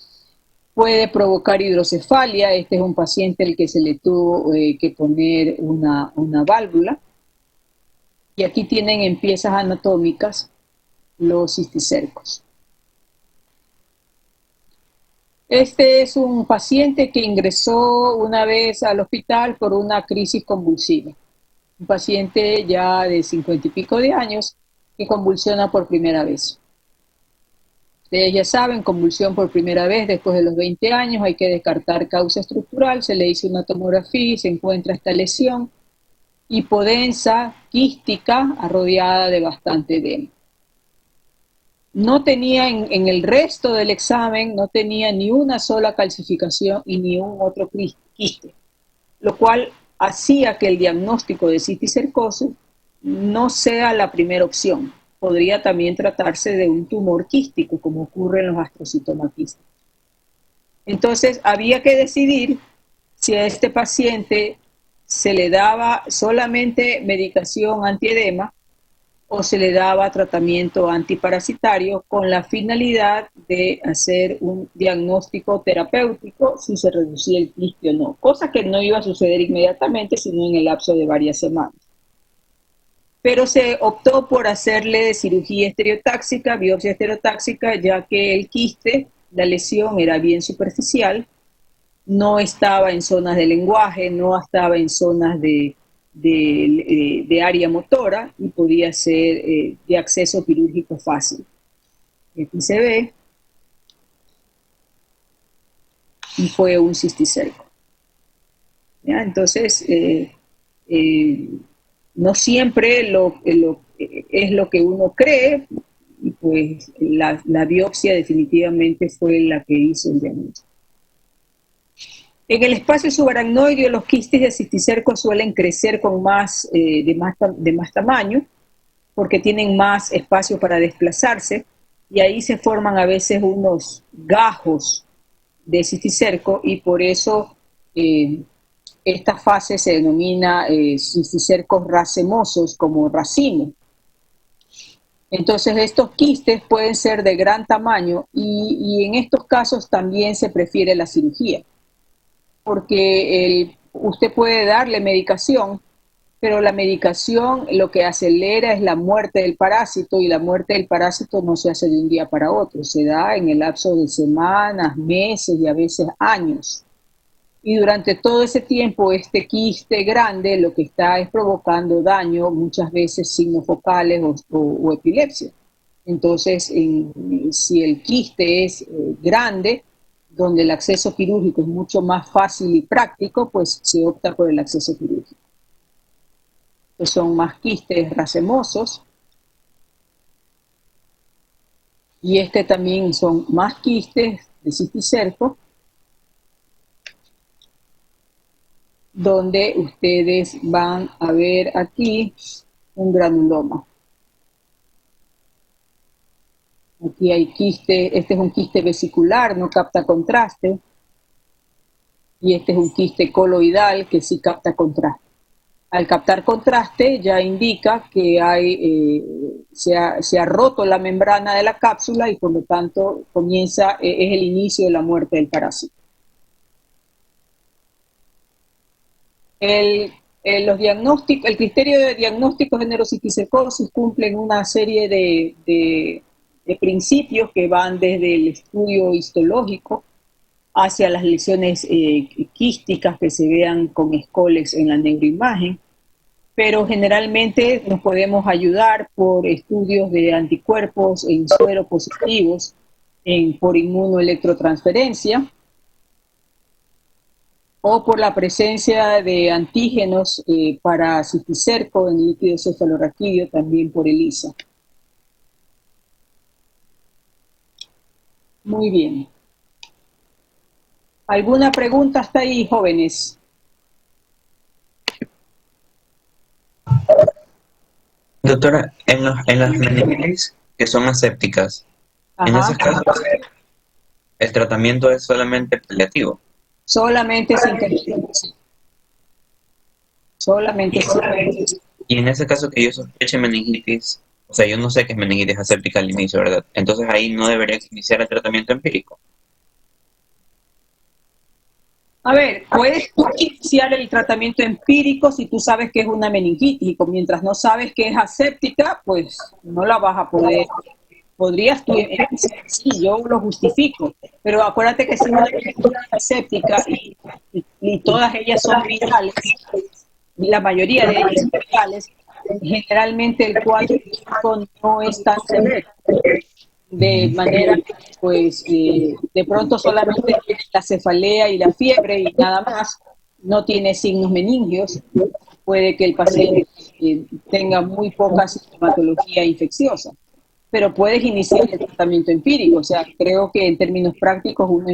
puede provocar hidrocefalia. Este es un paciente al que se le tuvo que poner una válvula. Y aquí tienen en piezas anatómicas los cisticercos. Este es un paciente que ingresó una vez al hospital por una crisis convulsiva. Un paciente ya de 50 y pico de años que convulsiona por primera vez. Ustedes ya saben, convulsión por primera vez después de los 20 años, hay que descartar causa estructural, se le hizo una tomografía y se encuentra esta lesión hipodensa, quística, rodeada de bastante edema. No tenía en el resto del examen, no tenía ni una sola calcificación y ni un otro quiste, lo cual hacía que el diagnóstico de cisticercosis no sea la primera opción. Podría también tratarse de un tumor quístico, como ocurre en los astrocitomas quísticos. Entonces, había que decidir si a este paciente se le daba solamente medicación antiedema o se le daba tratamiento antiparasitario con la finalidad de hacer un diagnóstico terapéutico si se reducía el quiste o no, cosa que no iba a suceder inmediatamente, sino en el lapso de varias semanas. Pero se optó por hacerle cirugía estereotáxica, biopsia estereotáxica, ya que el quiste, la lesión era bien superficial, no estaba en zonas de lenguaje, no estaba en zonas de área motora y podía ser de acceso quirúrgico fácil. Aquí se ve, y fue un cisticerco. ¿Ya? Entonces, no siempre es lo que uno cree, y pues la biopsia definitivamente fue la que hizo el diagnóstico. En el espacio subaracnoideo, los quistes de cisticerco suelen crecer con de más tamaño, porque tienen más espacio para desplazarse, y ahí se forman a veces unos gajos de cisticerco, y por eso esta fase se denomina cisticercos racemosos, como racimo. Entonces, estos quistes pueden ser de gran tamaño, y en estos casos también se prefiere la cirugía, porque usted puede darle medicación, pero la medicación lo que acelera es la muerte del parásito, y la muerte del parásito no se hace de un día para otro, se da en el lapso de semanas, meses y a veces años. Y durante todo ese tiempo, este quiste grande lo que está es provocando daño, muchas veces signos focales o epilepsia. Entonces, si el quiste es grande, donde el acceso quirúrgico es mucho más fácil y práctico, pues se opta por el acceso quirúrgico. Estos son más quistes racemosos, y este también son más quistes de cisticerco, donde ustedes van a ver aquí un granuloma. Aquí hay quiste, este es un quiste vesicular, no capta contraste, y este es un quiste coloidal que sí capta contraste. Al captar contraste ya indica que se ha roto la membrana de la cápsula y por lo tanto es el inicio de la muerte del parásito. El criterio de diagnóstico de neurociticercosis cumple una serie de principios que van desde el estudio histológico hacia las lesiones quísticas que se vean con escoles en la neuroimagen, pero generalmente nos podemos ayudar por estudios de anticuerpos en suero positivos, por inmunoelectrotransferencia, o por la presencia de antígenos para cisticerco en líquido cefalorraquídeo, también por ELISA. Muy bien. ¿Alguna pregunta hasta ahí, jóvenes? Doctora, en las meningitis que son asépticas, en Ajá. esos casos el tratamiento es solamente paliativo. Solamente sin intervención. Solamente sin. Y en ese caso que yo sospeche meningitis, o sea, yo no sé que es meningitis aséptica al inicio, ¿verdad? Entonces ahí no debería iniciar el tratamiento empírico. A ver, puedes iniciar el tratamiento empírico si tú sabes que es una meningitis, y mientras no sabes que es aséptica, pues no la vas a poder. Podrías tú, sí, yo lo justifico, pero acuérdate que si una meningitis aséptica y todas ellas son virales, la mayoría de ellas son virales, generalmente el cuadro no es tan severo. De manera que, pues, de pronto solamente tiene la cefalea y la fiebre y nada más, no tiene signos meningios, puede que el paciente tenga muy poca sintomatología infecciosa, pero puedes iniciar el tratamiento empírico, o sea, creo que en términos prácticos uno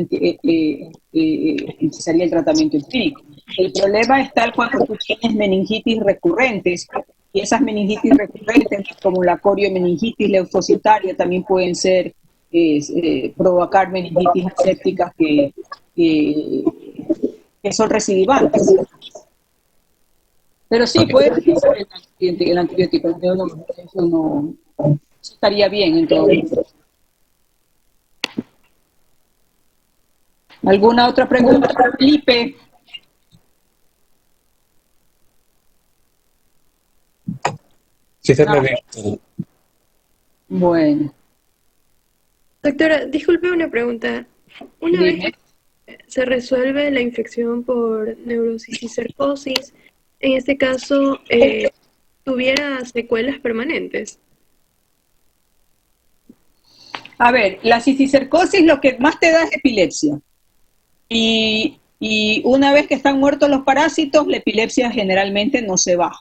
empezaría el tratamiento empírico. El problema está cuando tú tienes meningitis recurrentes, y esas meningitis recurrentes, como la coriomeningitis leucocitaria, también pueden provocar meningitis asépticas que son recidivantes. Pero sí, puede utilizar el antibiótico. Eso no estaría bien en todo caso. ¿Alguna otra pregunta, Felipe? Sí, está bien. Bueno. Doctora, disculpe una pregunta. Una vez que se resuelve la infección por neurocisticercosis, en este caso, ¿tuviera secuelas permanentes? A ver, la cisticercosis lo que más te da es epilepsia. Y una vez que están muertos los parásitos, la epilepsia generalmente no se va.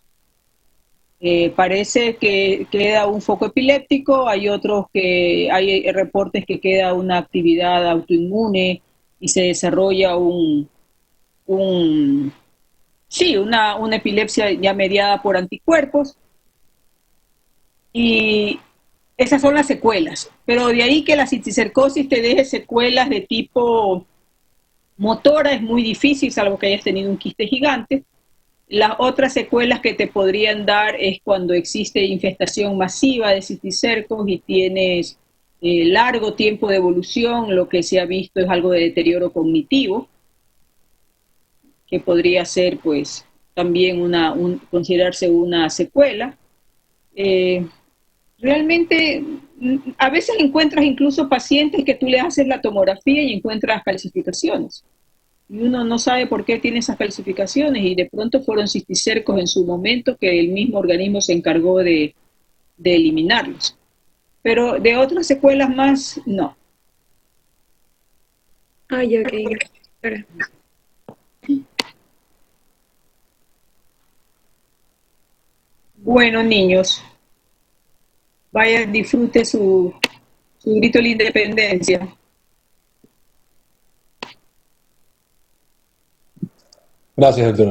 Parece que queda un foco epiléptico, hay reportes que queda una actividad autoinmune y se desarrolla una epilepsia ya mediada por anticuerpos, y esas son las secuelas. Pero de ahí que la cisticercosis te deje secuelas de tipo motora es muy difícil, salvo que hayas tenido un quiste gigante. Las otras secuelas que te podrían dar es cuando existe infestación masiva de cisticercos y tienes largo tiempo de evolución, lo que se ha visto es algo de deterioro cognitivo, que podría ser pues también considerarse una secuela. Realmente a veces encuentras incluso pacientes que tú le haces la tomografía y encuentras calcificaciones. Y uno no sabe por qué tiene esas calcificaciones, y de pronto fueron cisticercos en su momento que el mismo organismo se encargó de eliminarlos. Pero de otras secuelas más, no. Ah, ya, ok. Doctora. Bueno, niños, vaya, disfrute su grito de la independencia. Gracias, doctor.